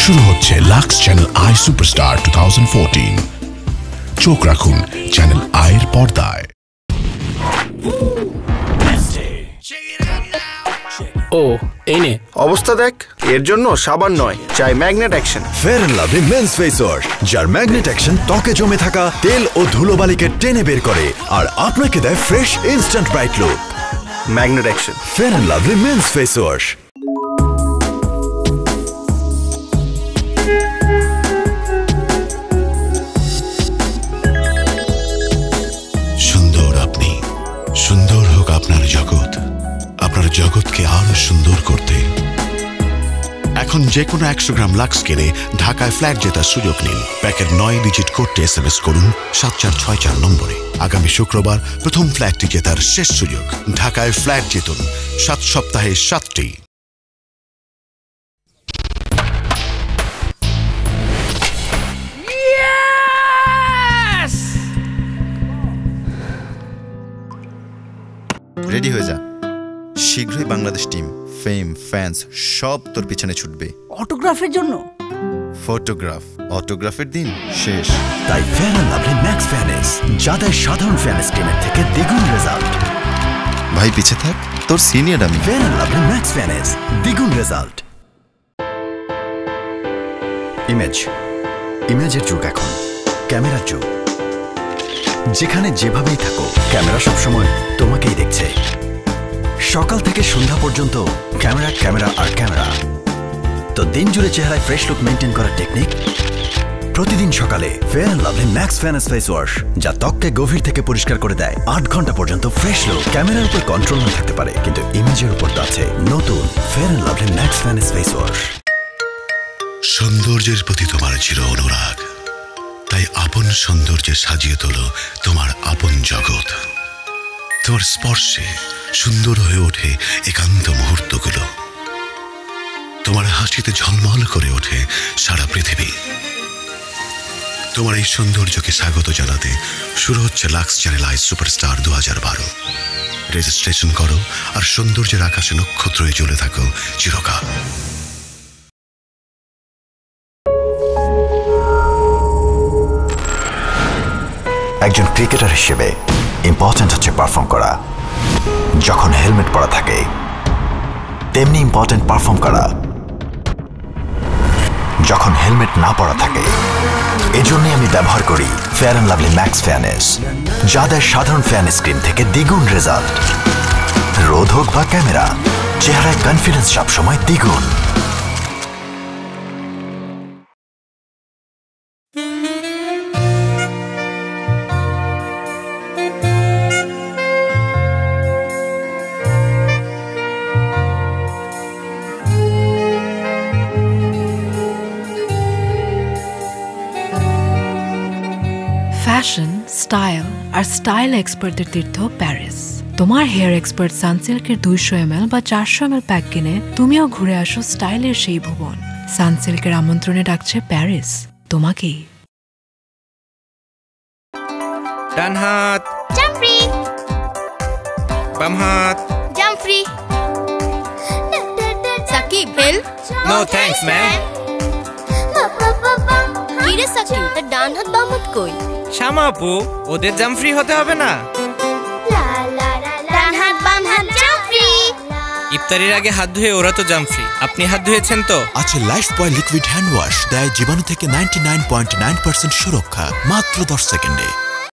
শুরু হচ্ছে Lux channel I superstar 2014। চোখ রাখুন চ্যানেল আইয়ের পর্দায়। ও এই নে অবস্থা দেখ, এর জন্য সাবান নয়, চাই magnet action. Fair and Lovely men's face wash, যার ম্যাগনেট অ্যাকশন ত্বকে জমে থাকা তেল ও ধুলোবালিকে টেনে বের করে আর আপনাকে দেয় fresh instant bright look. Magnet action, Fair and Lovely men's face wash. সুন্দর আপনি, সুন্দর হোক আপনার জগৎ, আপনার জগৎকে আরো সুন্দর করতে। এখন যে কোনো 100 গ্রাম লাক্স কিনে ঢাকায় ফ্ল্যাট জেতার সুযোগ নিন। প্যাকের 9 ডিজিট কোডটি SMS করুন 7464 নম্বরে। আগামী শুক্রবার প্রথম ফ্ল্যাটটি জেতার শেষ সুযোগ। ঢাকায় ফ্ল্যাট জিতুন 7 সপ্তাহে 7টি। রেডি হয়ে যা, শীঘ্রই বাংলাদেশ টিম, ফেম, ফ্যান্স সব তোর পিছনে ছুটবে অটোগ্রাফের জন্য। ফটোগ্রাফ, অটোগ্রাফের দিন শেষ। তাই ফেয়ার অ্যান্ড লাভলি ম্যাক্স ফ্যানেস, যাদের সাধারণ ফ্যানেস ক্রিমের থেকে দ্বিগুণ রেজাল্ট। ভাই পিছে থাক, তোর সিনিয়র আমি। ফেয়ার অ্যান্ড লাভলি ম্যাক্স ফ্যানেস, দ্বিগুণ রেজাল্ট। ইমেজের যুগ এখন, ক্যামেরার যুগ। যেখানে যেভাবেই থাকো, ক্যামেরা সবসময় তোমাকেই দেখছে। সকাল থেকে সন্ধ্যা পর্যন্ত ক্যামেরা ক্যামেরা আর ক্যামেরা। তো দিন জুড়ে চেহারায় ফ্রেশ লুক মেনটেন করার টেকনিক। প্রতিদিন সকালে fair and lovely max fairness face wash, যা ত্বককে গভীর থেকে পরিষ্কার করে দেয় 8 ঘন্টা পর্যন্ত ফ্রেশ লুক। ক্যামেরার উপর কন্ট্রোল না থাকতে পারে, কিন্তু ইমেজের উপর তো আছে। নতুন fair and lovely max fairness face wash. সৌন্দর্যের প্রতি তোমার চির অনুরাগ, তাই আপন সৌন্দর্যে সাজিয়ে তোলো তোমার আপন জগৎ। তোমার স্পর্শে সুন্দর হয়ে ওঠে একান্ত মুহূর্তগুলো। তোমার হাসিতে ঝলমল করে ওঠে সারা পৃথিবী। তোমার এই সৌন্দর্যকে স্বাগত জানাতে শুরু হচ্ছে Lux channel I superstar 2012। Registration করো আর সৌন্দর্যের আকাশে নক্ষত্র হয়ে জ্বলে থাকো চিরকাল। একজন ক্রিকেটার হিসেবে ইম্পর্টেন্ট হচ্ছে পারফর্ম করা। যখন হেলমেট পরা থাকে, তেমনি ইম্পর্টেন্ট পারফর্ম করা যখন হেলমেট না পরা থাকে। এজন্যই আমি ব্যবহার করি fair and lovely max fairness, যা দেয় সাধারণ ফেয়ারনেস ক্রিম থেকে দ্বিগুণ রেজাল্ট। রোদ হোক বা ক্যামেরা, চেহারায় কনফিডেন্স সবসময় দ্বিগুণ। ফ্যাশন, স্টাইল আর স্টাইল এক্সপার্টদের তীর্থ প্যারিস। তোমার হেয়ার এক্সপার্ট সানসিল্কের 200 ml বা 400 ml প্যাক কিনে তুমিও ঘুরে আসো স্টাইলের সেই ভুবন। সানসিল্কের আমন্ত্রণে ডাকছে প্যারিস তোমাকেই। ডান হাত জাম্পি, বাম হাত জাম্পি। Sakib help. No thanks ma'am. কিরে সাকিব, ডান হাত বাম হাত কই? শামা আপু, ওদের জাম্পি হতে হবে না? ডান হাত বাম হাত জাম্পি। ইফতারির আগে হাত ধুয়ে ওরা তো জাম্পি। আপনি হাত ধুয়েছেন তো? আছে লাইফ বয় লিকুইড হ্যান্ড ওয়াশ, দেয় জীবাণু থেকে 99.9% সুরক্ষা মাত্র 10 সেকেন্ডে।